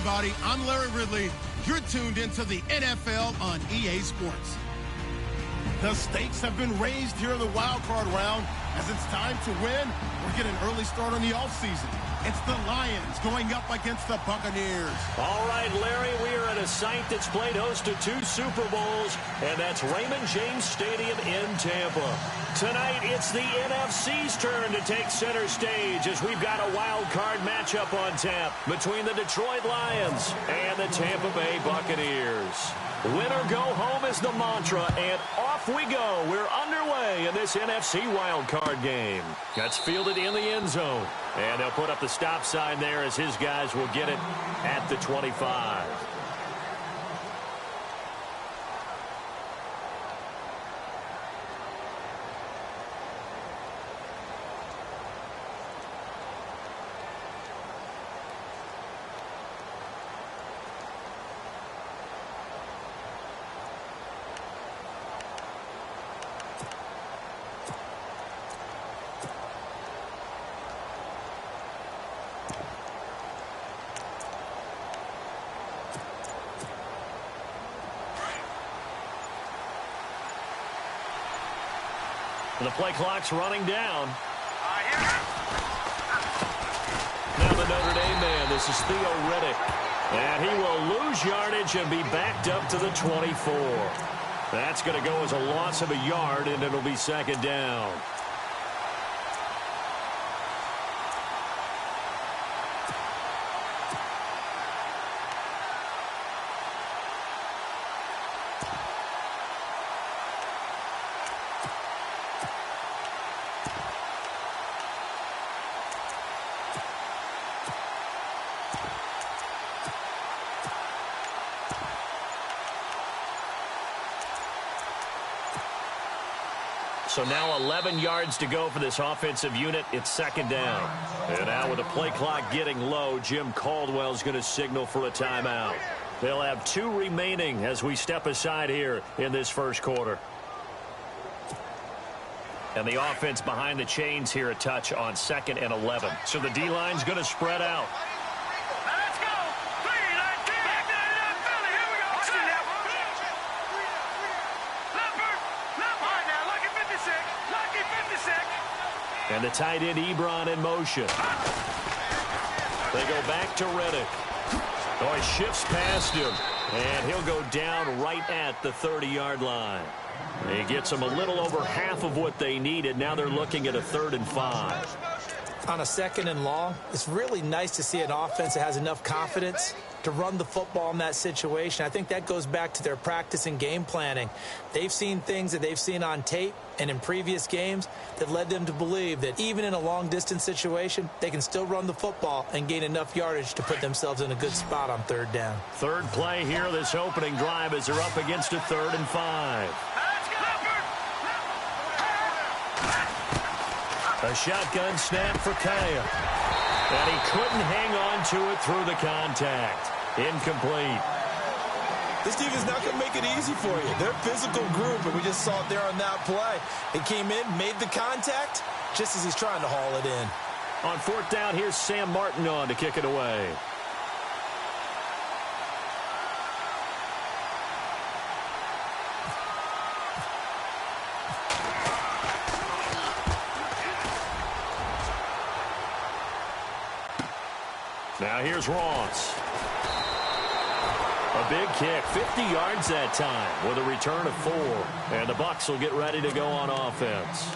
everybody. I'm Larry Ridley. You're tuned into the NFL on EA Sports. The stakes have been raised here in the wildcard round as it's time to win or get an early start on the offseason. It's the Lions going up against the Buccaneers. All right, Larry, we are at a site that's played host to 2 Super Bowls, and that's Raymond James Stadium in Tampa. Tonight, it's the NFC's turn to take center stage as we've got a wild card matchup on tap between the Detroit Lions and the Tampa Bay Buccaneers. Win or go home is the mantra, and off we go. We're underway in this NFC wildcard game. That's fielded in the end zone, and they'll put up the stop sign there as his guys will get it at the 25. The play clock's running down. Now the Notre Dame man, this is Theo Riddick. And he will lose yardage and be backed up to the 24. That's going to go as a loss of a yard, and it'll be second down. So now 11 yards to go for this offensive unit. It's second down. And now with the play clock getting low, Jim Caldwell's going to signal for a timeout. They'll have 2 remaining as we step aside here in this first quarter. And the offense behind the chains here a touch on 2nd and 11. So the D-line's going to spread out. And the tight end, Ebron, in motion. They go back to Riddick. Oh, he shifts past him. And he'll go down right at the 30-yard line. He gets them a little over half of what they needed. Now they're looking at a 3rd and 5. On a 2nd and long, it's really nice to see an offense that has enough confidence to run the football in that situation. I think that goes back to their practice and game planning. They've seen things that they've seen on tape and in previous games that led them to believe that even in a long-distance situation, they can still run the football and gain enough yardage to put themselves in a good spot on 3rd down. Third play here, this opening drive, as they're up against a 3rd and 5. A shotgun snap for Kaya. And he couldn't hang on to it through the contact. Incomplete. This defense not going to make it easy for you. They're a physical group, and we just saw it there on that play. He came in, made the contact, just as he's trying to haul it in. On 4th down, here's Sam Martin on to kick it away. Now here's Ross. A big kick, 50 yards that time with a return of 4. And the Bucs will get ready to go on offense.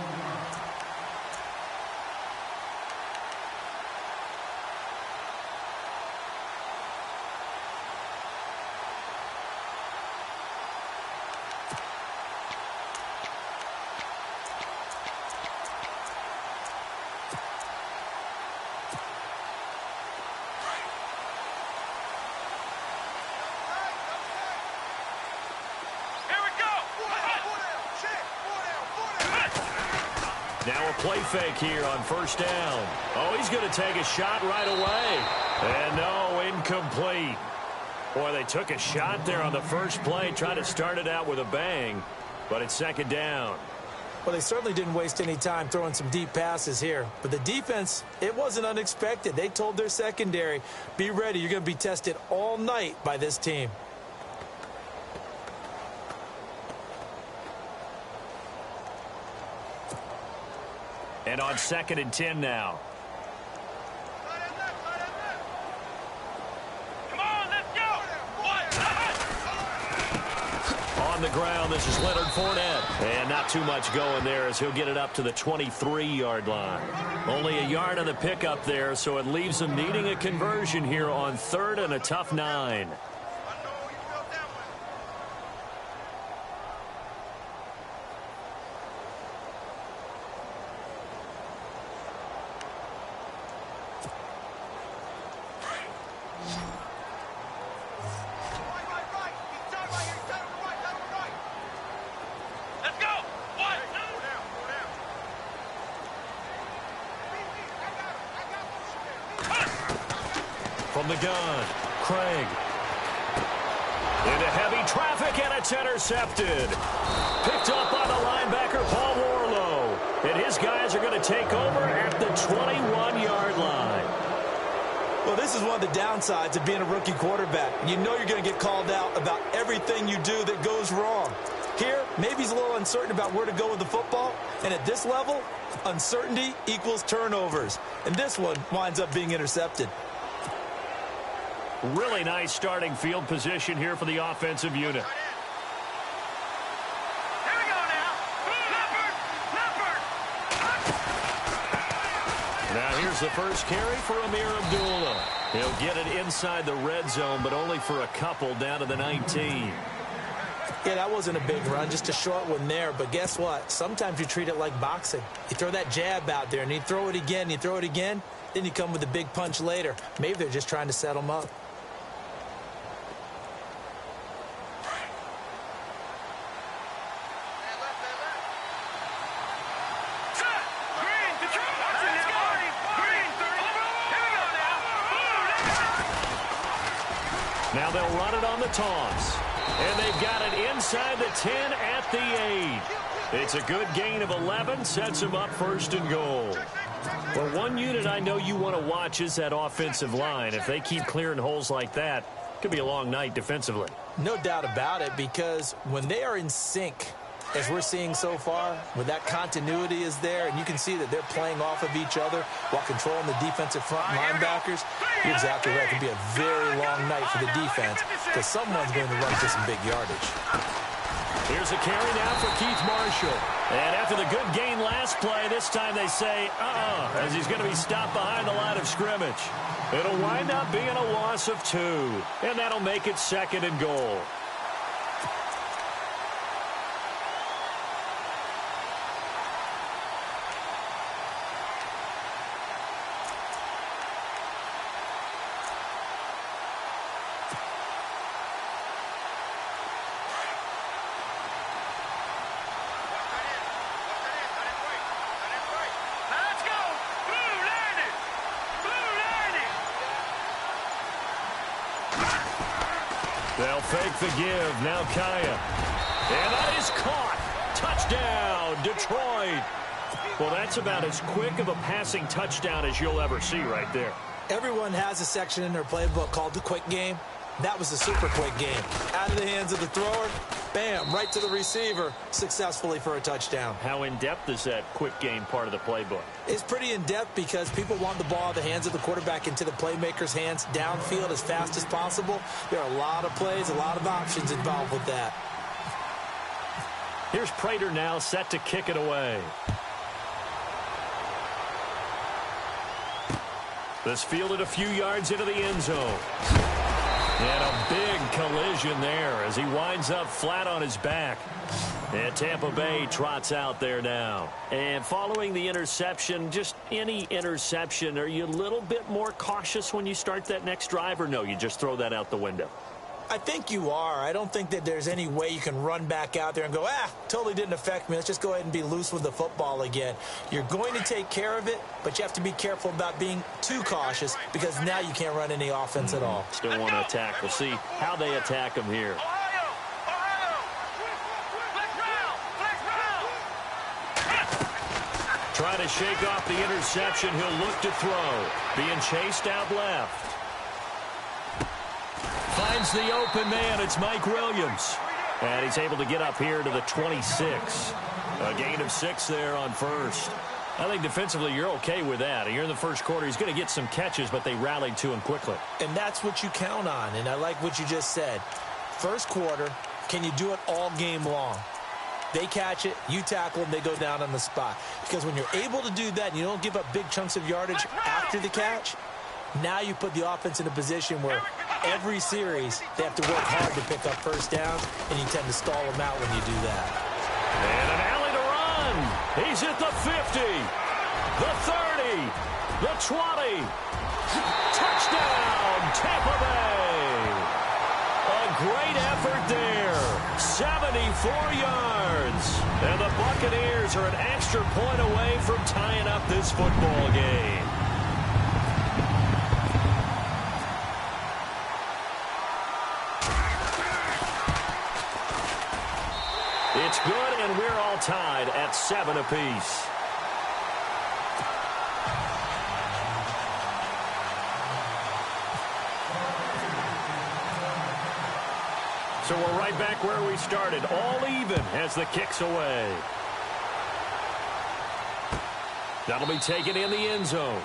Now a play fake here on 1st down. Oh, he's going to take a shot right away. And no, incomplete. Boy, they took a shot there on the first play, trying to start it out with a bang. But it's 2nd down. Well, they certainly didn't waste any time throwing some deep passes here. But the defense, it wasn't unexpected. They told their secondary, be ready. You're going to be tested all night by this team. And on 2nd and 10 now. On the ground, this is Leonard Fournette. And not too much going there as he'll get it up to the 23-yard line. Only a yard on the pickup there, so it leaves him needing a conversion here on 3rd and a tough 9. From the gun, Craig. Into heavy traffic, and it's intercepted. Picked up by the linebacker, Paul Warlow. And his guys are going to take over at the 21-yard line. Well, this is one of the downsides of being a rookie quarterback. You know you're going to get called out about everything you do that goes wrong. Here, maybe he's a little uncertain about where to go with the football. And at this level, uncertainty equals turnovers. And this one winds up being intercepted. Really nice starting field position here for the offensive unit. Now here's the first carry for Amir Abdullah. He'll get it inside the red zone, but only for a couple down to the 19. Yeah, that wasn't a big run, just a short one there. But guess what? Sometimes you treat it like boxing. You throw that jab out there, and you throw it again, you throw it again, then you come with a big punch later. Maybe they're just trying to set them up. Now they'll run it on the toss. And they've got it inside the 10 at the 8. It's a good gain of 11, sets them up 1st and goal. Well, one unit I know you want to watch is that offensive line. If they keep clearing holes like that, it could be a long night defensively. No doubt about it, because when they are in sync, as we're seeing so far, when that continuity is there, and you can see that they're playing off of each other while controlling the defensive front linebackers, you're exactly right. It could be a very long night for the defense because someone's going to run for some big yardage. Here's a carry now for Keith Marshall. And after the good gain last play, this time they say, as he's going to be stopped behind the line of scrimmage. It'll wind up being a loss of 2, and that'll make it 2nd and goal. They'll fake the give. Now Kaya. And that is caught. Touchdown, Detroit. Well, that's about as quick of a passing touchdown as you'll ever see right there. Everyone has a section in their playbook called the quick game. That was a super quick game. Out of the hands of the thrower, bam, right to the receiver, successfully for a touchdown. How in-depth is that quick game part of the playbook? It's pretty in-depth because people want the ball in the hands of the quarterback into the playmaker's hands downfield as fast as possible. There are a lot of plays, a lot of options involved with that. Here's Prater now set to kick it away. This fielded a few yards into the end zone. And a big collision there as he winds up flat on his back. And Tampa Bay trots out there now. And following the interception, just any interception, are you a little bit more cautious when you start that next drive, or no, you just throw that out the window? I think you are. I don't think that there's any way you can run back out there and go, totally didn't affect me. Let's just go ahead and be loose with the football again. You're going to take care of it, but you have to be careful about being too cautious because now you can't run any offense at all. Still want to attack. We'll see how they attack them here. Trying to shake off the interception. He'll look to throw. Being chased out left. Finds the open man. It's Mike Williams. And he's able to get up here to the 26. A gain of 6 there on first. I think defensively you're okay with that. Here in the first quarter, he's going to get some catches, but they rallied to him quickly. And that's what you count on, and I like what you just said. First quarter, can you do it all game long? They catch it, you tackle them, they go down on the spot. Because when you're able to do that and you don't give up big chunks of yardage after the catch, now you put the offense in a position where every series they have to work hard to pick up first downs, and you tend to stall them out when you do that. And an alley to run. He's at the 50, the 30, the 20. Touchdown, Tampa Bay. A great effort there. 74 yards. And the Buccaneers are an extra point away from tying up this football game. It's good, and we're all tied at 7 apiece. So we're right back where we started, all even as the kick's away. That'll be taken in the end zone.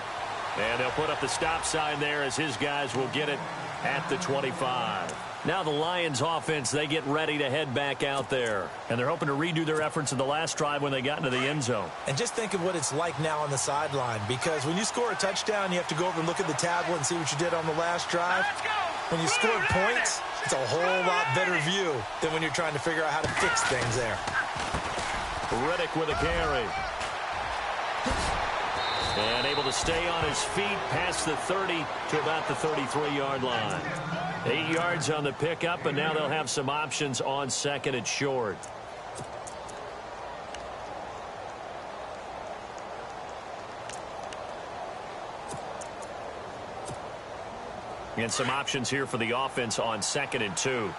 And they'll put up the stop sign there as his guys will get it at the 25. Now the Lions offense, they get ready to head back out there. And they're hoping to redo their efforts in the last drive when they got into the end zone. And just think of what it's like now on the sideline, because when you score a touchdown, you have to go over and look at the tablet and see what you did on the last drive. When you scored points, it's a whole lot better view than when you're trying to figure out how to fix things there. Riddick with a carry. And able to stay on his feet past the 30 to about the 33-yard line. 8 yards on the pickup, and now they'll have some options on second and short. And some options here for the offense on 2nd and 2.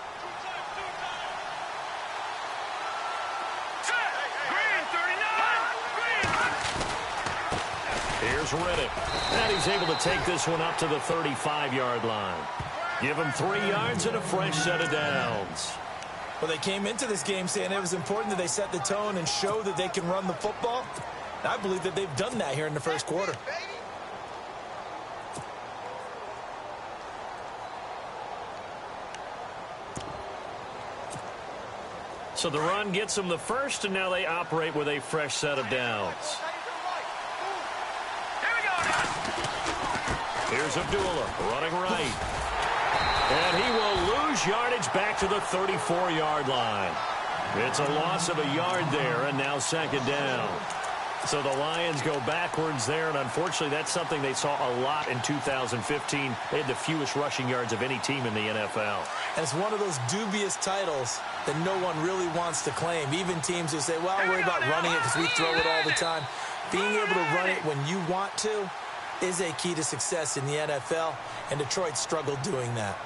Here's Riddick. And he's able to take this one up to the 35-yard line. Give him 3 yards and a fresh set of downs. Well, they came into this game saying it was important that they set the tone and show that they can run the football. I believe that they've done that here in the first quarter. So the run gets them the first, and now they operate with a fresh set of downs. Here's Abdullah running right. And he will lose yardage back to the 34-yard line. It's a loss of a yard there, and now 2nd down. So the Lions go backwards there, and unfortunately that's something they saw a lot in 2015. They had the fewest rushing yards of any team in the NFL. And it's one of those dubious titles that no one really wants to claim. Even teams who say, well, I'll worry about running it because we throw it all the time. Being able to run it when you want to is a key to success in the NFL, and Detroit struggled doing that.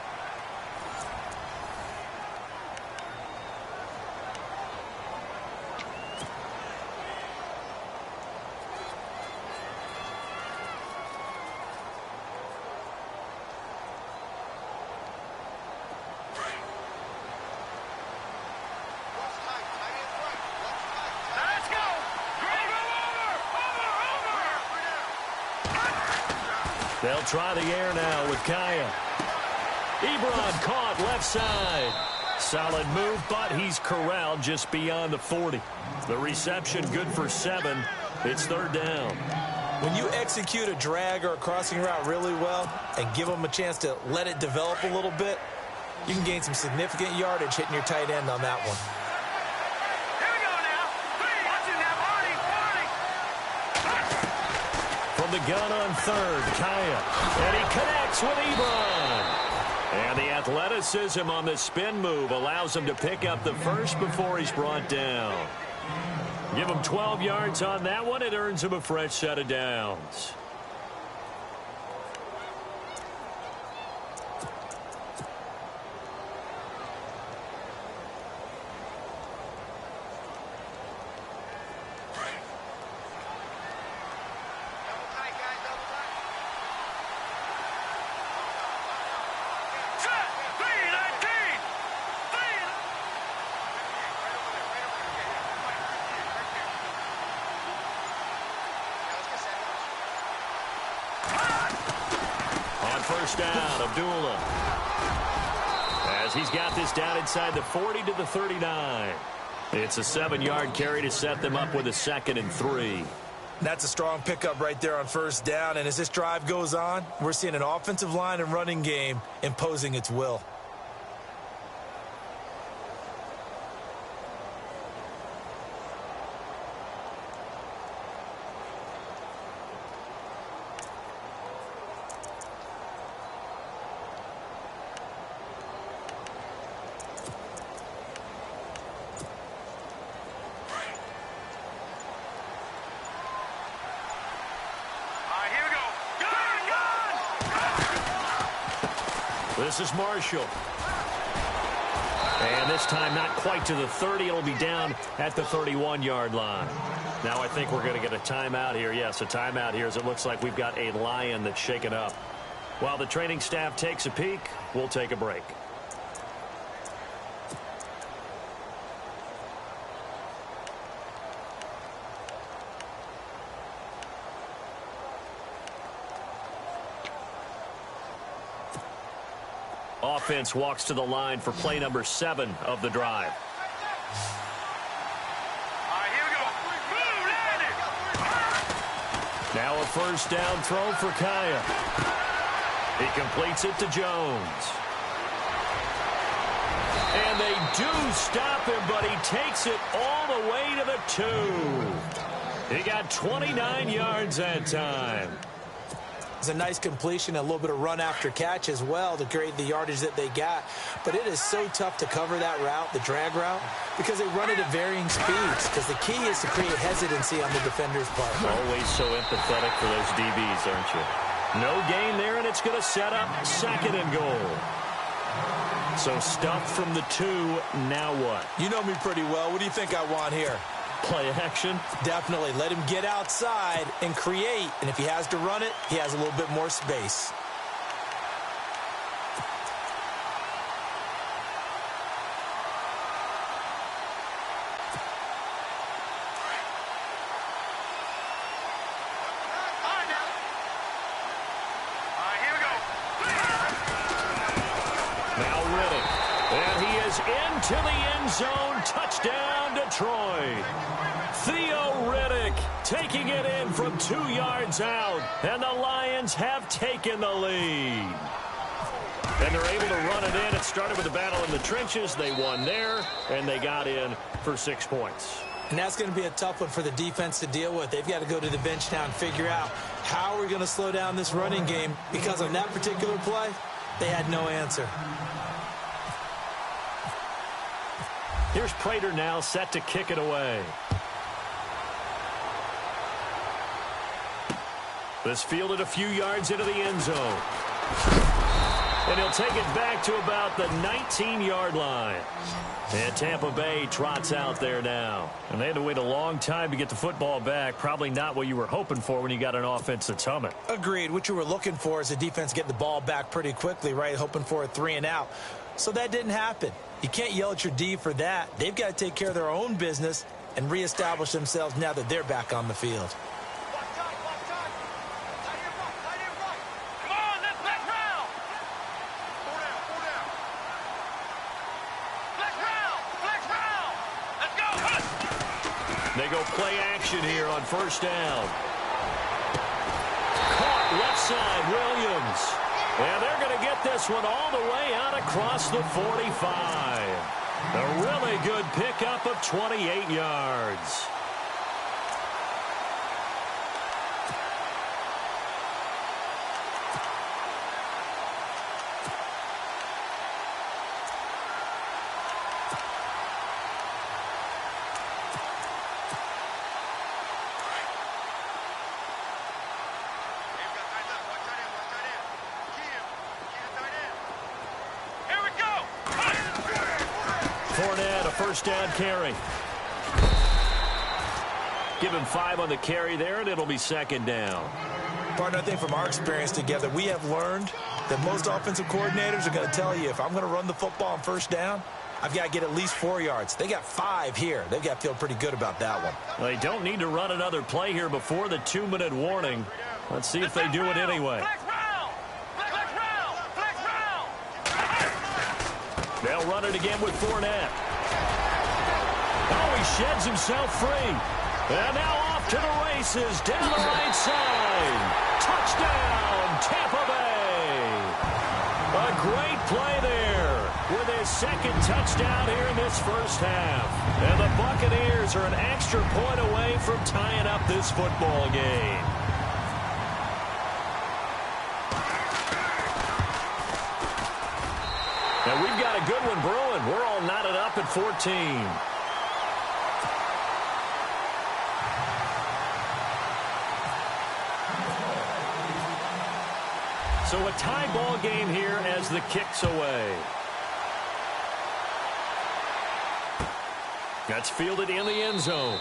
They'll try the air now with Kaya. Ebron caught left side. Solid move, but he's corralled just beyond the 40. The reception good for 7. It's 3rd down. When you execute a drag or a crossing route really well and give them a chance to let it develop a little bit, you can gain some significant yardage hitting your tight end on that one. The gun on 3rd, Kaya. And he connects with Ebron. And the athleticism on the spin move allows him to pick up the first before he's brought down. Give him 12 yards on that one. It earns him a fresh set of downs. first down. Abdullah, as he's got this down inside the 40 to the 39. It's a 7-yard carry to set them up with a 2nd and 3. That's a strong pickup right there on first down. And as this drive goes on, we're seeing an offensive line and running game imposing its will. This is Marshall. And this time not quite to the 30. It'll be down at the 31-yard line. Now I think we're going to get a timeout here. Yes, a timeout here as it looks like we've got a Lion that's shaken up. While the training staff takes a peek, we'll take a break. Offense walks to the line for play number 7 of the drive. Now a first down throw for Kaya. He completes it to Jones. And they do stop him, but he takes it all the way to the 2. He got 29 yards that time. It's a nice completion, a little bit of run after catch as well to create the yardage that they got. But it is so tough to cover that route, the drag route, because they run it at varying speeds. Because the key is to create hesitancy on the defender's part. Always so empathetic for those DBs, aren't you? No gain there, and it's going to set up 2nd and goal. So stuffed from the 2, now what? You know me pretty well. What do you think I want here? Play action? Definitely. Let him get outside and create. And if he has to run it, he has a little bit more space. Now Riddick. And he is into the end zone. Touchdown, Detroit. Theo Riddick taking it in from 2 yards out. And the Lions have taken the lead. And they're able to run it in. It started with a battle in the trenches. They won there, and they got in for 6 points. And that's going to be a tough one for the defense to deal with. They've got to go to the bench now and figure out how are we going to slow down this running game, because on that particular play, they had no answer. Here's Prater now set to kick it away. This fielded a few yards into the end zone. And he'll take it back to about the 19-yard line. And Tampa Bay trots out there now. And they had to wait a long time to get the football back. Probably not what you were hoping for when you got an offense that's humming. Agreed. What you were looking for is the defense get the ball back pretty quickly, right? Hoping for a 3 and out. So that didn't happen. You can't yell at your D for that. They've got to take care of their own business and reestablish themselves now that they're back on the field. They go play action here on first down. Caught left side, Williams. And they're going to get this one all the way out across the 45. A really good pickup of 28 yards. Fournette, a first down carry. Give him 5 on the carry there, and it'll be second down. Partner, I think from our experience together, we have learned that most offensive coordinators are going to tell you, if I'm going to run the football on first down, I've got to get at least 4 yards. They got 5 here. They've got to feel pretty good about that one. Well, they don't need to run another play here before the 2-minute warning. Let's see if they do it anyway. run it again with Fournette. Oh, he sheds himself free. And now off to the races down the right side. Touchdown, Tampa Bay. A great play there with his second touchdown here in this first half. And the Buccaneers are an extra point away from tying up this football game. And we've got a good one brewing. We're all knotted up at 14. So a tie ball game here as the kick's away. That's fielded in the end zone.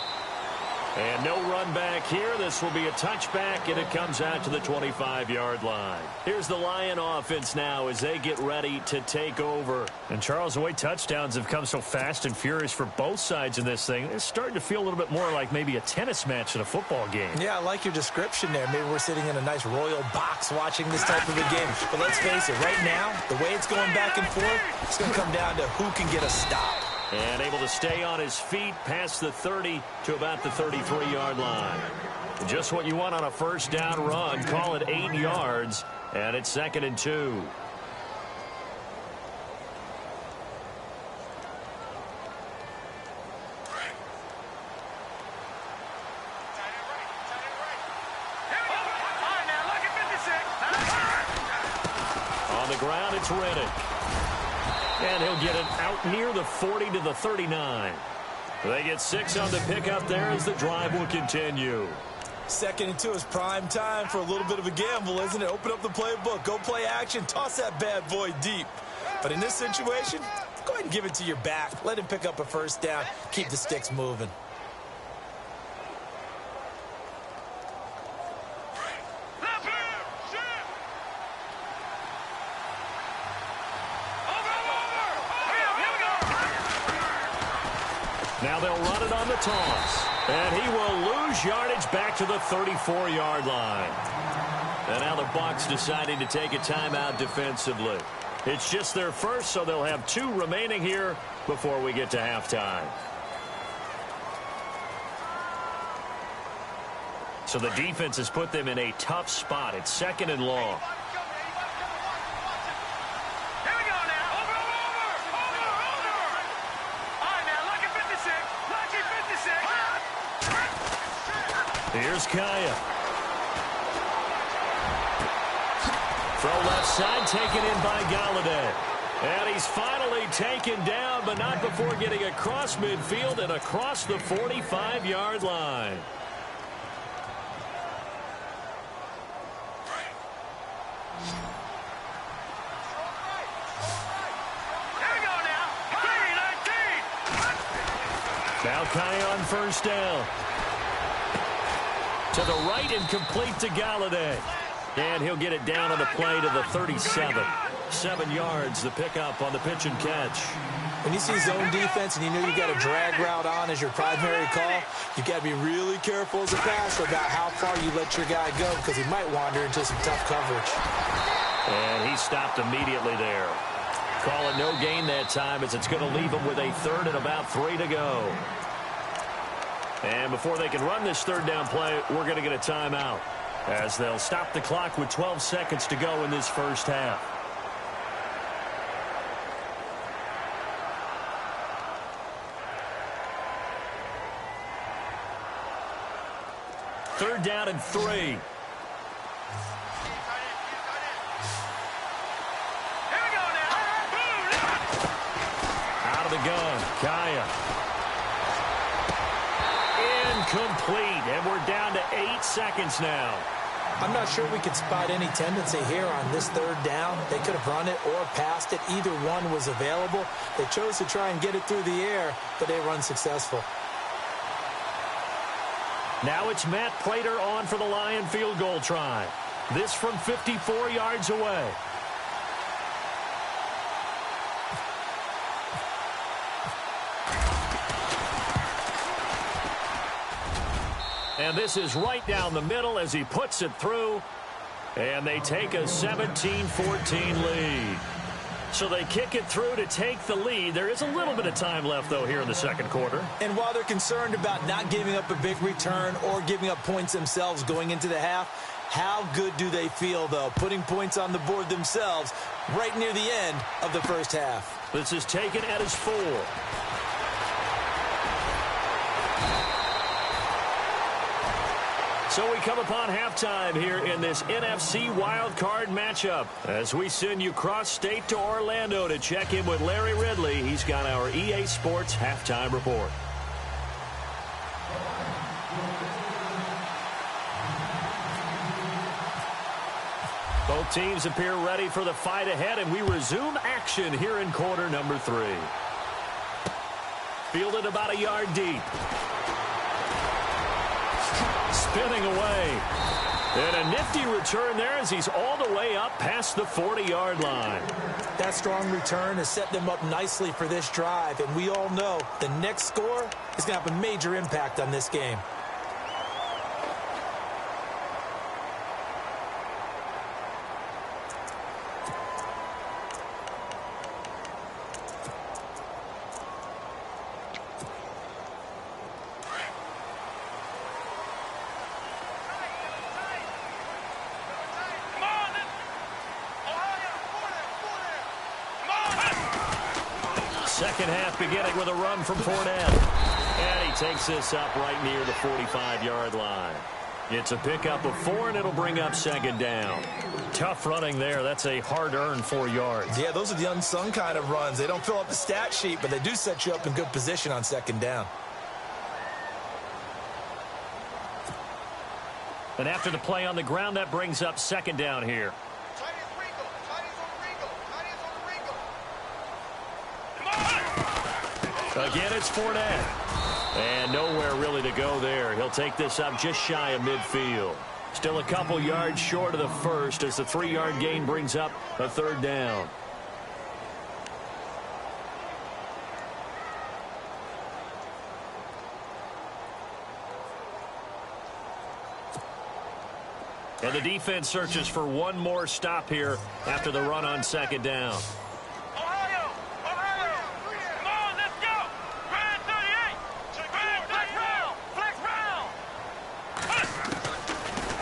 And no run back here. This will be a touchback, and it comes out to the 25-yard line. Here's the Lion offense now as they get ready to take over. And, Charles, the way touchdowns have come so fast and furious for both sides in this thing, it's starting to feel a little bit more like maybe a tennis match in a football game. Yeah, I like your description there. Maybe we're sitting in a nice royal box watching this type of a game. But let's face it, right now, the way it's going back and forth, it's going to come down to who can get a stop. And able to stay on his feet past the 30 to about the 33-yard line. Just what you want on a first down run. Call it 8 yards, and it's 2nd and 2. On the ground, it's Riddick. And he'll get it out near the 40 to the 39. They get 6 on the pickup there as the drive will continue. 2nd and 2 is prime time for a little bit of a gamble, isn't it? Open up the playbook, go play action, toss that bad boy deep. But in this situation, go ahead and give it to your back. Let him pick up a first down, keep the sticks moving. Now they'll run it on the toss. And he will lose yardage back to the 34-yard line. And now the Bucs deciding to take a timeout defensively. It's just their first, so they'll have 2 remaining here before we get to halftime. So the defense has put them in a tough spot. It's 2nd and long. Here's Kaya. Throw left side, taken in by Galladay. And he's finally taken down, but not before getting across midfield and across the 45-yard line. Now Kaya on first down. To the right and complete to Galladay. And he'll get it down on the play to the 37. 7 yards, the pickup on the pitch and catch. When you see zone defense and you know you got a drag route on as your primary call, you got to be really careful as a passer about how far you let your guy go because he might wander into some tough coverage. And he stopped immediately there. Call it no gain that time as it's going to leave him with a 3rd and about 3 to go. And before they can run this 3rd down play, we're going to get a timeout as they'll stop the clock with 12 seconds to go in this first half. Third down and 3. Out of the gun, Kaya. Incomplete, and we're down to 8 seconds now. I'm not sure we could spot any tendency here on this 3rd down. They could have run it or passed it. Either one was available. They chose to try and get it through the air, but they were unsuccessful. Now it's Matt Prater on for the Lion field goal try. This from 54 yards away. And this is right down the middle as he puts it through. And they take a 17-14 lead. So they kick it through to take the lead. There is a little bit of time left, though, here in the second quarter. And while they're concerned about not giving up a big return or giving up points themselves going into the half, how good do they feel, though, putting points on the board themselves right near the end of the first half? This is taken at his 4. So we come upon halftime here in this NFC Wildcard matchup as we send you cross-state to Orlando to check in with Larry Ridley. He's got our EA Sports halftime report. Both teams appear ready for the fight ahead, and we resume action here in quarter number 3. Fielded about a yard deep. Spinning away. And a nifty return there as he's all the way up past the 40-yard line. That strong return has set them up nicely for this drive, and we all know the next score is going to have a major impact on this game. Second half beginning with a run from Fournette. And he takes this up right near the 45-yard line. It's a pickup of 4, and it'll bring up second down. Tough running there. That's a hard-earned 4 yards. Yeah, those are the unsung kind of runs. They don't fill up the stat sheet, but they do set you up in good position on second down. And after the play on the ground, that brings up second down here. Again, it's Fournette. And nowhere really to go there. He'll take this up just shy of midfield. Still a couple yards short of the first as the 3-yard gain brings up a third down. And the defense searches for one more stop here after the run on second down.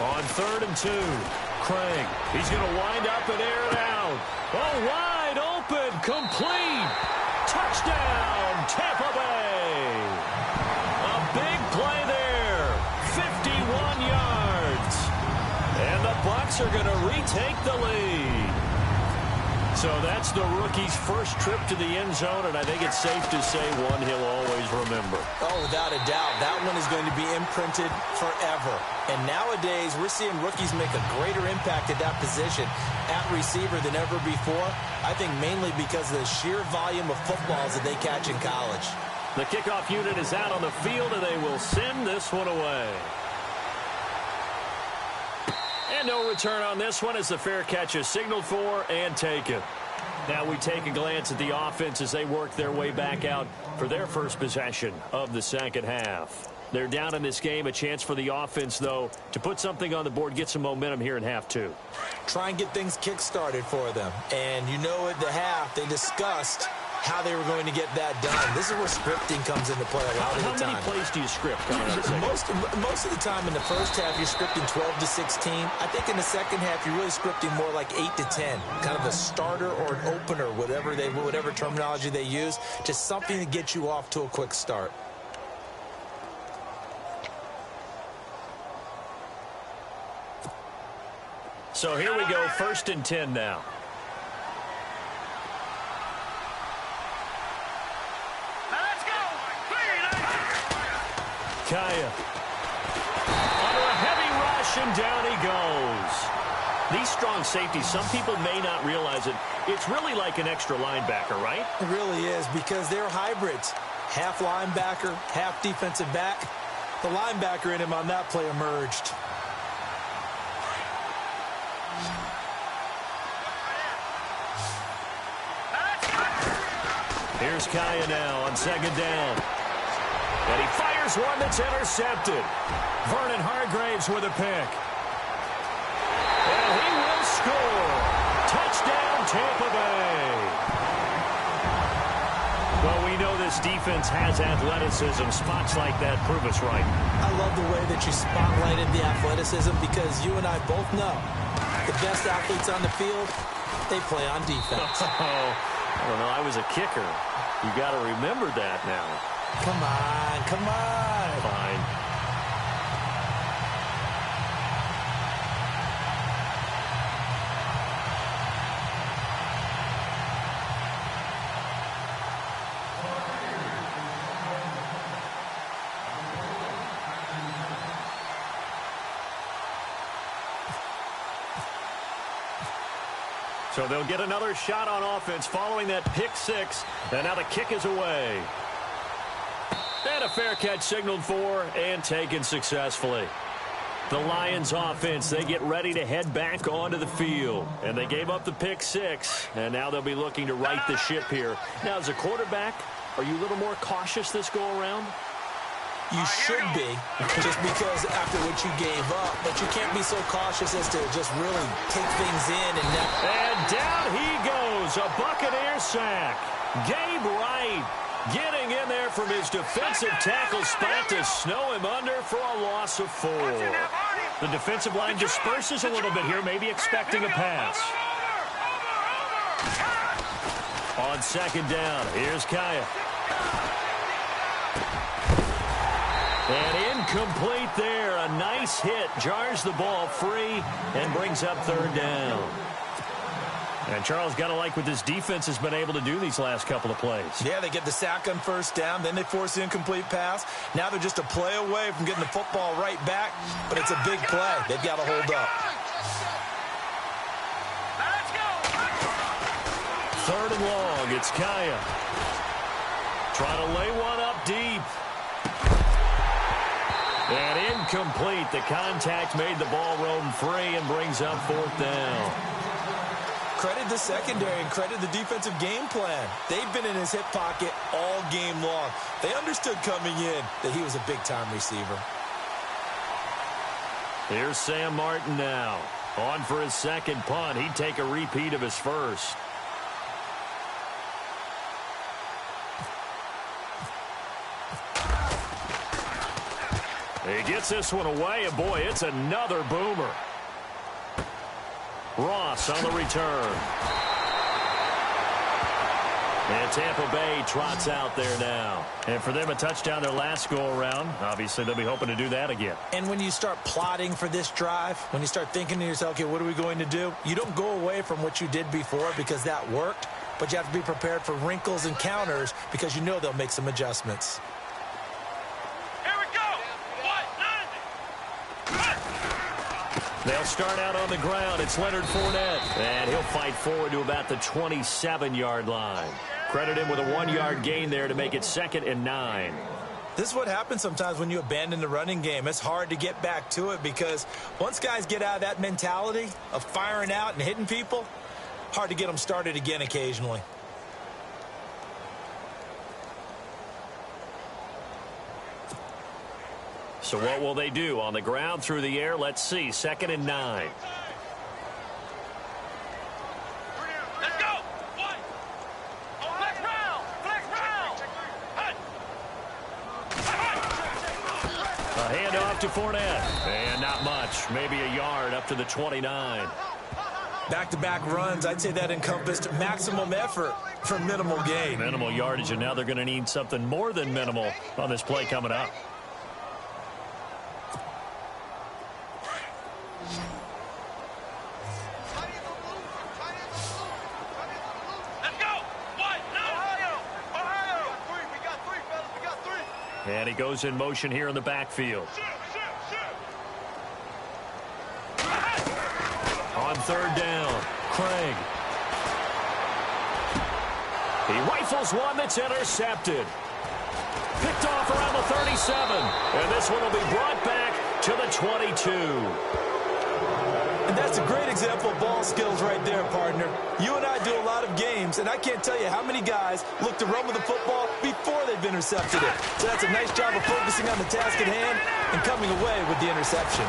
On 3rd and 2, Craig. He's going to wind up and air it out. Oh, wide open, complete. Touchdown, Tampa Bay. A big play there, 51 yards. And the Bucs are going to retake the lead. So that's the rookie's first trip to the end zone, and I think it's safe to say one he'll always remember. Oh, without a doubt. That one is going to be imprinted forever. And nowadays, we're seeing rookies make a greater impact at that position at receiver than ever before. I think mainly because of the sheer volume of footballs that they catch in college. The kickoff unit is out on the field, and they will send this one away. And no return on this one as the fair catch is signaled for and taken. Now we take a glance at the offense as they work their way back out for their first possession of the second half. They're down in this game. A chance for the offense, though, to put something on the board, get some momentum here in half 2. Try and get things kick-started for them. And you know at the half, they discussed how they were going to get that done. This is where scripting comes into play a lot of the time. How many plays do you script coming out of the second? Most of the time in the first half, you're scripting 12 to 16. I think in the second half, you're really scripting more like 8 to 10. Kind of a starter or an opener, whatever terminology they use. Just something to get you off to a quick start. So here we go, 1st and 10 now. Kaya. Under a heavy rush, and down he goes. These strong safeties, some people may not realize it. It's really like an extra linebacker, right? It really is, because they're hybrids. Half linebacker, half defensive back. The linebacker in him on that play emerged. Here's Kaya now on second down. And he fires one that's intercepted. Vernon Hargraves with a pick. And he will score. Touchdown, Tampa Bay. Well, we know this defense has athleticism. Spots like that prove us right. I love the way that you spotlighted the athleticism because you and I both know the best athletes on the field, they play on defense. I don't know. I was a kicker. You got to remember that now. Come on, come on. Fine. So they'll get another shot on offense following that pick six. And now the kick is away. And a fair catch signaled for and taken successfully. The Lions offense, they get ready to head back onto the field. And they gave up the pick six. And now they'll be looking to right the ship here. Now, as a quarterback, are you a little more cautious this go around? You should be, just because after what you gave up. But you can't be so cautious as to just really take things in. And down he goes, a Buccaneer sack. Gabe Wright getting in there from his defensive tackle spot to snow him under for a loss of 4. The defensive line disperses a little bit here, maybe expecting a pass. On second down, here's Kaya. And incomplete there. A nice hit. Jars the ball free and brings up third down. And Charles, got to like what this defense has been able to do these last couple of plays. Yeah, they get the sack on first down. Then they force the incomplete pass. Now they're just a play away from getting the football right back. But it's a big play. They've got to hold up. Third and long. It's Kaya. Trying to lay one up deep. And incomplete. The contact made the ball roam free and brings up fourth down. Credit the secondary and credit the defensive game plan. They've been in his hip pocket all game long. They understood coming in that he was a big-time receiver. Here's Sam Martin now. On for his second punt. He'd take a repeat of his first. He gets this one away, and boy, it's another boomer. Ross on the return. And Tampa Bay trots out there now. And for them, a touchdown their last go-around. Obviously, they'll be hoping to do that again. And when you start plotting for this drive, when you start thinking to yourself, okay, what are we going to do? You don't go away from what you did before because that worked, but you have to be prepared for wrinkles and counters because you know they'll make some adjustments. They'll start out on the ground. It's Leonard Fournette. And he'll fight forward to about the 27-yard line. Credit him with a 1-yard gain there to make it 2nd and 9. This is what happens sometimes when you abandon the running game. It's hard to get back to it because once guys get out of that mentality of firing out and hitting people, hard to get them started again occasionally. So what will they do? On the ground, through the air, let's see. 2nd and 9. Let's go! One! Flex round! Flex round! A handoff to Fournette. And not much. Maybe a yard up to the 29. Back-to-back runs, I'd say that encompassed maximum effort for minimal gain. Minimal yardage, and now they're going to need something more than minimal on this play coming up. And he goes in motion here in the backfield. On third down, Craig. He rifles one that's intercepted. Picked off around the 37. And this one will be brought back to the 22. And that's a great example of ball skills right there, partner. You and I do a lot of games, and I can't tell you how many guys look to run with the football before they've intercepted it. So that's a nice job of focusing on the task at hand and coming away with the interception.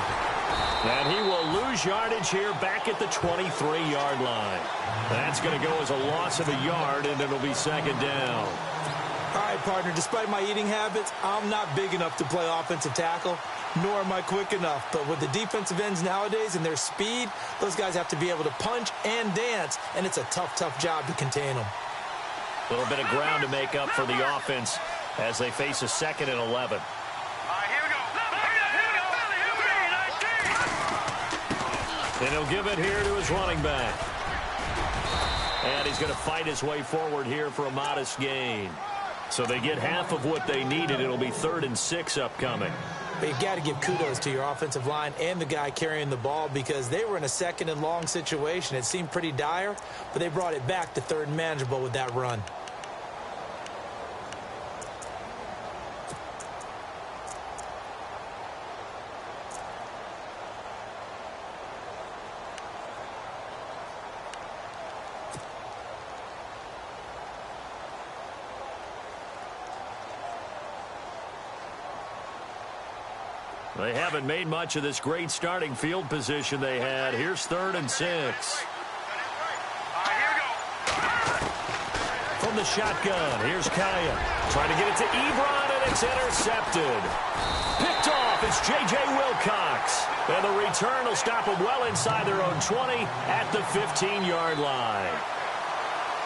And he will lose yardage here back at the 23-yard line. That's going to go as a loss of a yard, and it'll be second down. All right, partner, despite my eating habits, I'm not big enough to play offensive tackle, nor am I quick enough. But with the defensive ends nowadays and their speed, those guys have to be able to punch and dance, and it's a tough, tough job to contain them. A little bit of ground to make up for the offense as they face a 2nd and 11. And he'll give it here to his running back. And he's going to fight his way forward here for a modest gain. So they get half of what they needed. It'll be 3rd and 6 upcoming. But you've got to give kudos to your offensive line and the guy carrying the ball because they were in a 2nd and long situation. It seemed pretty dire, but they brought it back to 3rd and manageable with that run. They haven't made much of this great starting field position they had. Here's 3rd and 6. From the shotgun, here's Kaya. Trying to get it to Ebron, and it's intercepted. Picked off, it's J.J. Wilcox. And the return will stop them well inside their own 20 at the 15-yard line.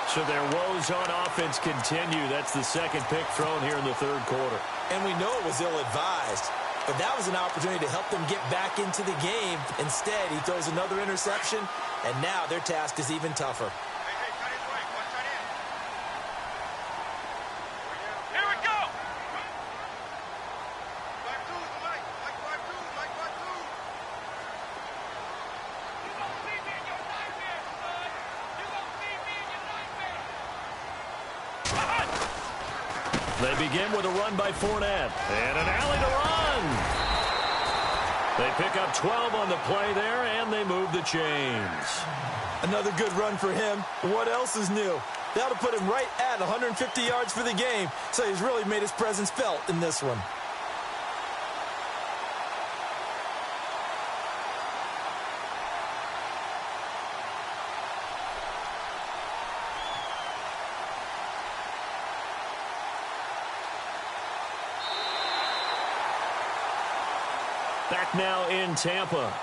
So their woes on offense continue. That's the 2nd pick thrown here in the 3rd quarter. And we know it was ill-advised. But that was an opportunity to help them get back into the game. Instead, he throws another interception, and now their task is even tougher. Here we go. You won't see me in your nightmares, son. You won't see me in your nightmares. They begin with a run by Fournette. And an alley to run. They pick up 12 on the play there, and they move the chains. Another good run for him. What else is new? That'll put him right at 150 yards for the game, so he's really made his presence felt in this one. Back now in Tampa.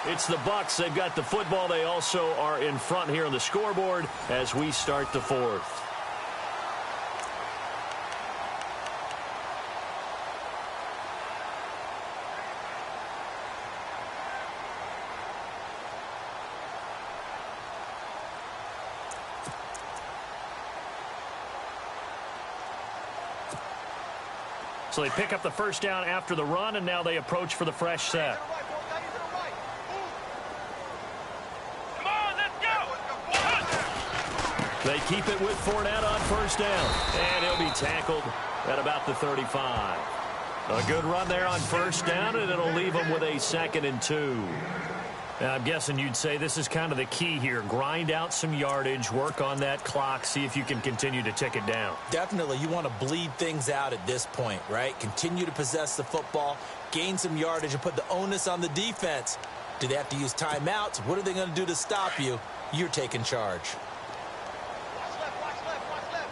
It's the Bucks. They've got the football. They also are in front here on the scoreboard as we start the 4th. So they pick up the 1st down after the run, and now they approach for the fresh set. Come on, let's go. They keep it with Fournette on 1st down, and he'll be tackled at about the 35. A good run there on 1st down, and it'll leave them with a 2nd and 2. Now, I'm guessing you'd say this is kind of the key here. Grind out some yardage, work on that clock, see if you can continue to tick it down. Definitely, you want to bleed things out at this point, right? Continue to possess the football, gain some yardage, and put the onus on the defense. Do they have to use timeouts? What are they going to do to stop you? You're taking charge. Watch left.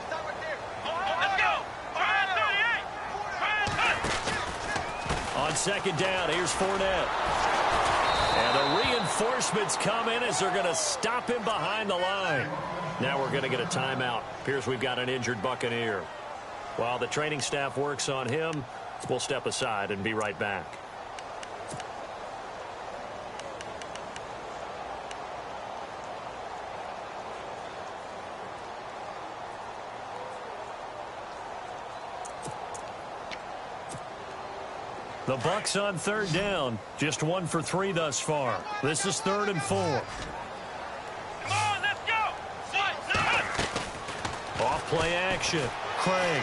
Stop right there. Let's go. On 2nd down, here's Fournette. And the reinforcements come in as they're going to stop him behind the line. Now we're going to get a timeout. Appears we've got an injured Buccaneer. While the training staff works on him, we'll step aside and be right back. The Bucks on 3rd down. Just 1 for 3 thus far. This is 3rd and 4. Come on, let's go. Off play action. Craig.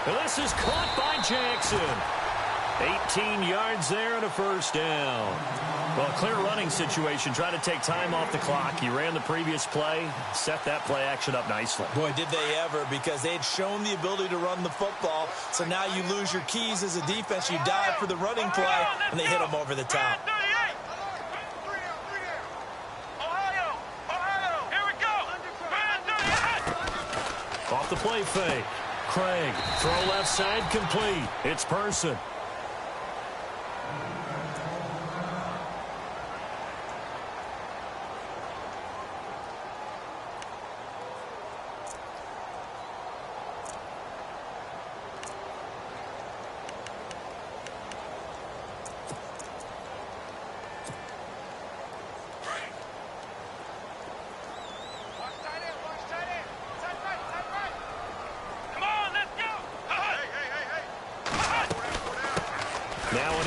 And this is caught by Jackson. 18 yards there and a first down. Well, clear running situation. Try to take time off the clock. He ran the previous play, set that play action up nicely. Boy, did they ever, because they'd shown the ability to run the football. So now you lose your keys as a defense. You dive for the running play, and they hit them over the top. Off the play fake. Craig, throw left side complete. It's Person.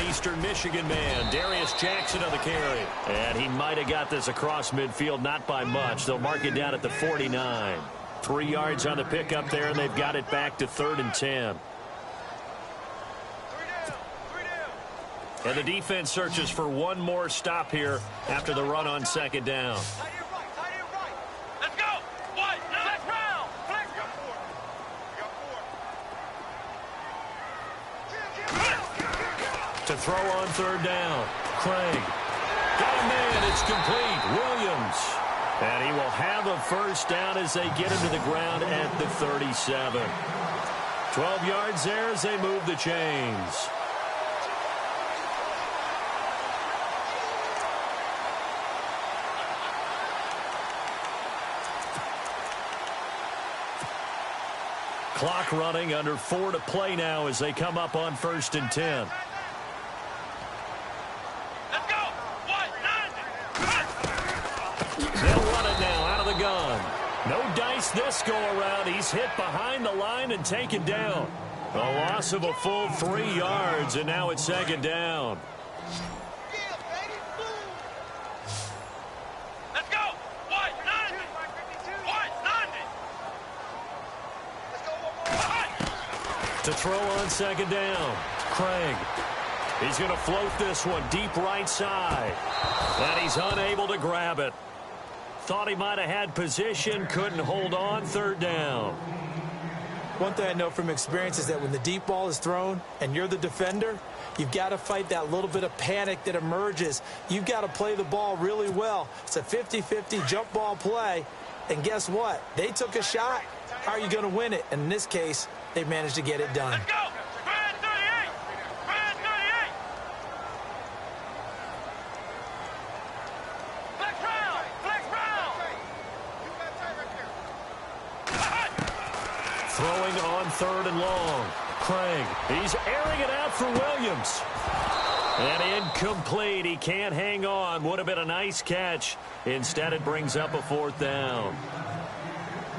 Eastern Michigan man, Darius Jackson on the carry. And he might have got this across midfield, not by much. They'll mark it down at the 49. 3 yards on the pickup there, and they've got it back to 3rd and 10. And the defense searches for one more stop here after the run on 2nd down. To throw on 3rd down. Craig. Got a man. It's complete. Williams. And he will have a first down as they get him to the ground at the 37. 12 yards there as they move the chains. Clock running, under 4 to play now as they come up on 1st and 10. No dice this go-around. He's hit behind the line and taken down. A loss of a full 3 yards, and now it's 2nd down. Let's go. What? 90. What? 90. To throw on 2nd down. Craig. He's going to float this one deep right side. And he's unable to grab it. Thought he might have had position, couldn't hold on. 3rd down. One thing I know from experience is that when the deep ball is thrown and you're the defender, you've got to fight that little bit of panic that emerges. You've got to play the ball really well. It's a 50-50 jump ball play. And guess what? They took a shot. How are you going to win it? And in this case, they managed to get it done. Let's go. Throwing on 3rd and long. Craig. He's airing it out for Williams. And incomplete. He can't hang on. Would have been a nice catch. Instead, it brings up a 4th down.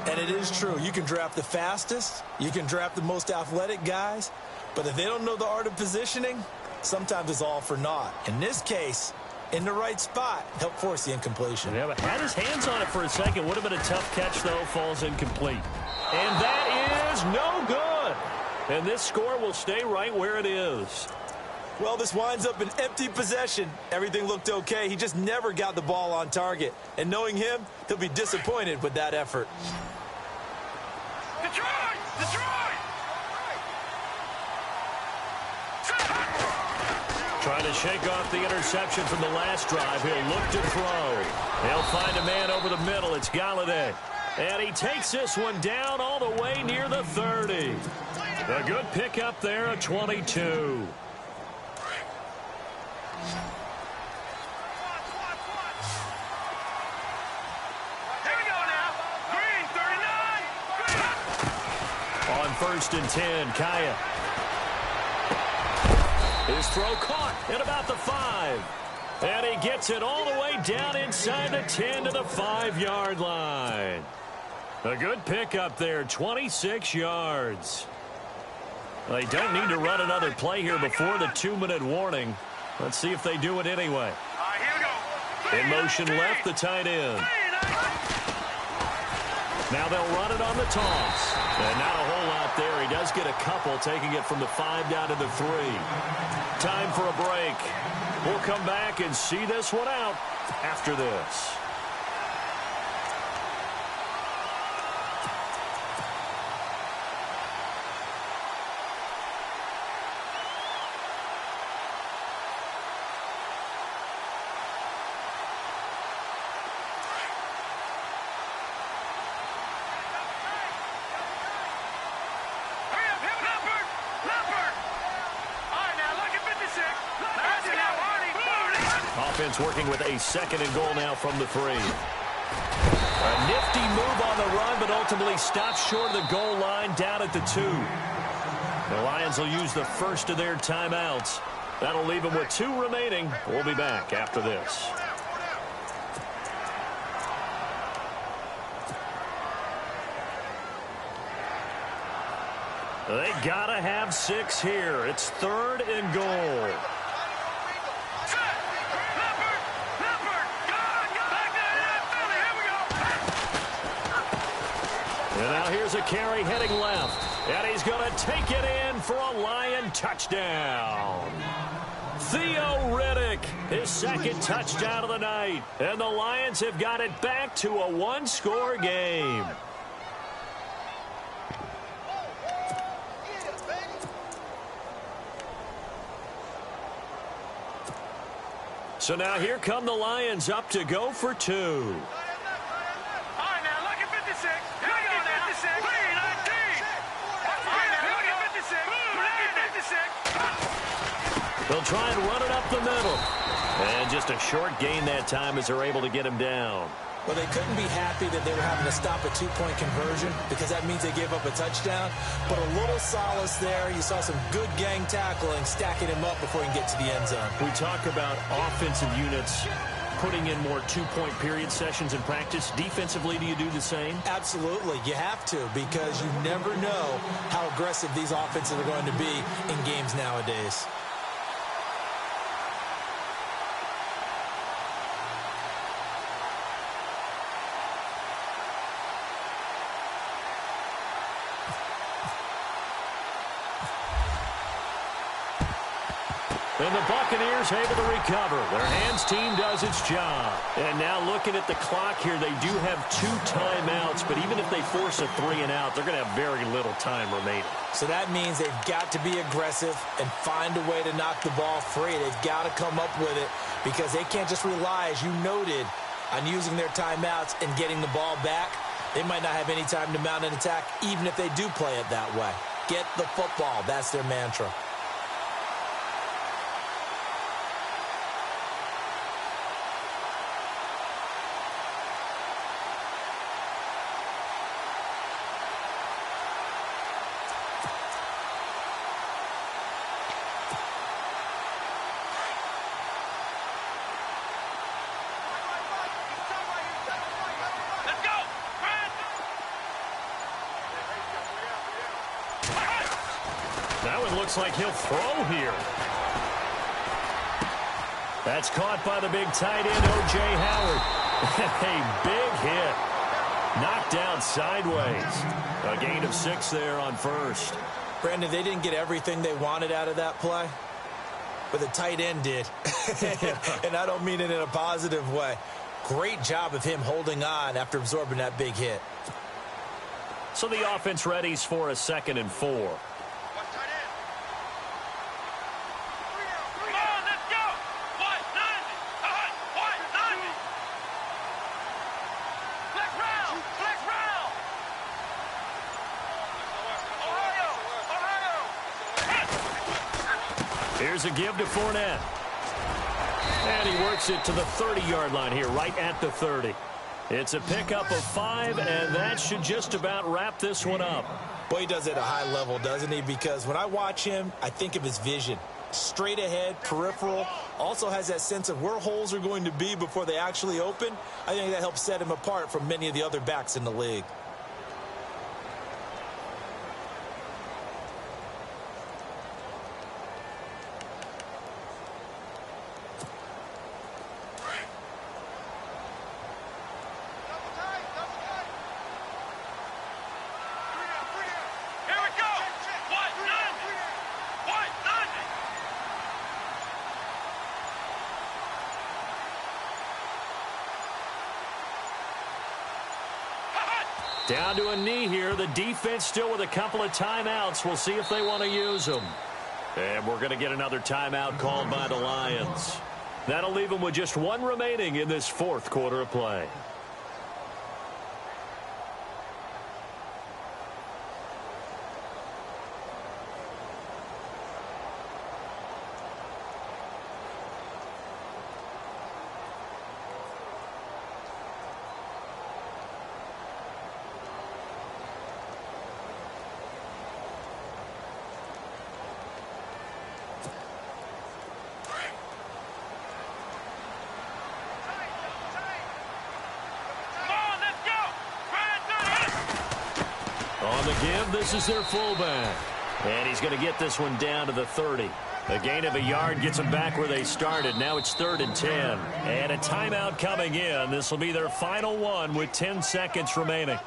And it is true. You can draft the fastest. You can draft the most athletic guys. But if they don't know the art of positioning, sometimes it's all for naught. In this case, in the right spot, help force the incompletion. Yeah, but had his hands on it for a second. Would have been a tough catch, though. Falls incomplete. And that is no good. And this score will stay right where it is. Well, this winds up an empty possession. Everything looked okay. He just never got the ball on target. And knowing him, he'll be disappointed with that effort. Detroit! Detroit! Trying to shake off the interception from the last drive. He'll look to throw. He'll find a man over the middle. It's Galladay. And he takes this one down all the way near the 30. A good pickup there at 22. On 1st and 10, Kaya. His throw caught at about the 5. And he gets it all the way down inside the 10 to the 5-yard line. A good pickup there, 26 yards. They don't need to run another play here before the 2-minute warning. Let's see if they do it anyway. In motion left, the tight end. Now they'll run it on the toss. And not a whole lot there. He does get a couple, taking it from the 5 down to the 3. Time for a break. We'll come back and see this one out after this. Working with a 2nd and goal now from the 3. A nifty move on the run, but ultimately stops short of the goal line down at the 2. The Lions will use the first of their timeouts. That'll leave them with 2 remaining. We'll be back after this. They gotta have 6 here. It's 3rd and goal. And now here's a carry heading left. And he's going to take it in for a Lion touchdown. Theo Riddick, his 2nd touchdown of the night. And the Lions have got it back to a 1-score game. So now here come the Lions up to go for 2. They'll try and run it up the middle. And just a short gain that time as they're able to get him down. Well, they couldn't be happy that they were having to stop a 2-point conversion because that means they gave up a touchdown. But a little solace there. You saw some good gang tackling, stacking him up before he can get to the end zone. We talk about offensive units putting in more 2-point period sessions in practice. Defensively, do you do the same? Absolutely. You have to because you never know how aggressive these offenses are going to be in games nowadays. And the Buccaneers able to recover. Their hands team does its job. And now looking at the clock here, they do have 2 timeouts, but even if they force a 3-and-out, they're going to have very little time remaining. So that means they've got to be aggressive and find a way to knock the ball free. They've got to come up with it because they can't just rely, as you noted, on using their timeouts and getting the ball back. They might not have any time to mount an attack, even if they do play it that way. Get the football. That's their mantra. Looks like he'll throw here. That's caught by the big tight end, O.J. Howard. A big hit. Knocked down sideways. A gain of 6 there on first. Brandon, they didn't get everything they wanted out of that play, but the tight end did. And I don't mean it in a positive way. Great job of him holding on after absorbing that big hit. So the offense readies for a 2nd and 4. Here's a give to Fournette. And he works it to the 30-yard line here, right at the 30. It's a pickup of 5, and that should just about wrap this one up. Boy, he does it at a high level, doesn't he? Because when I watch him, I think of his vision. Straight ahead, peripheral, also has that sense of where holes are going to be before they actually open. I think that helps set him apart from many of the other backs in the league. Down to a knee here. The defense still with a couple of timeouts. We'll see if they want to use them. And we're going to get another timeout called by the Lions. That'll leave them with just one remaining in this fourth quarter of play. On the give, this is their fullback. And he's going to get this one down to the 30. A gain of a yard gets them back where they started. Now it's 3rd and 10. And a timeout coming in. This will be their final one with 10 seconds remaining.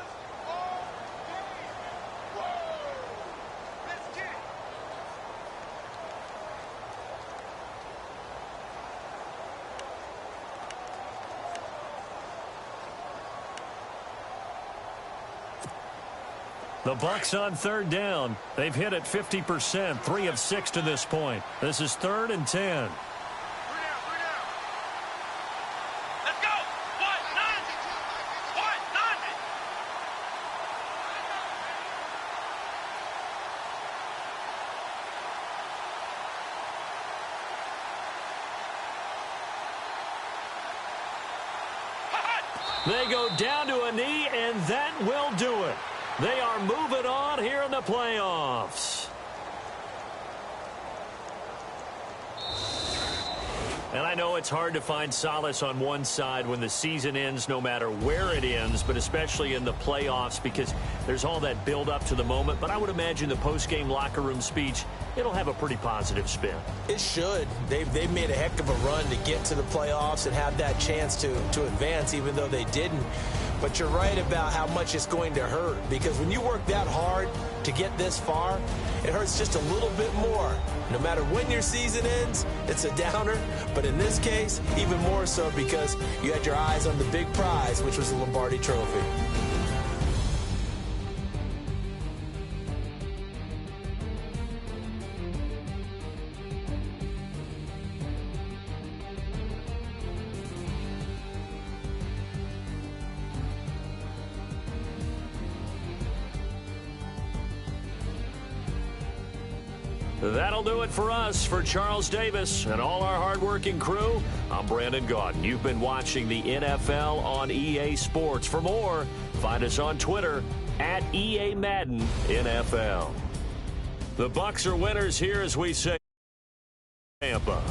The Bucs on 3rd down. They've hit it 50%, 3 of 6 to this point. This is 3rd and 10. Let's go. What? None. What? None. They go down to a knee, and that will do it. They are moving on here in the playoffs. And I know it's hard to find solace on one side when the season ends, no matter where it ends, but especially in the playoffs because there's all that build up to the moment. But I would imagine the post-game locker room speech, it'll have a pretty positive spin. It should. They've made a heck of a run to get to the playoffs and have that chance to advance, even though they didn't. But you're right about how much it's going to hurt, because when you work that hard to get this far, it hurts just a little bit more. No matter when your season ends, it's a downer. But in this case, even more so because you had your eyes on the big prize, which was the Lombardi Trophy. That'll do it for us. For Charles Davis and all our hardworking crew, I'm Brandon Gaudin. You've been watching the NFL on EA Sports. For more, find us on Twitter at EA Madden NFL. The Bucs are winners here as we say Tampa.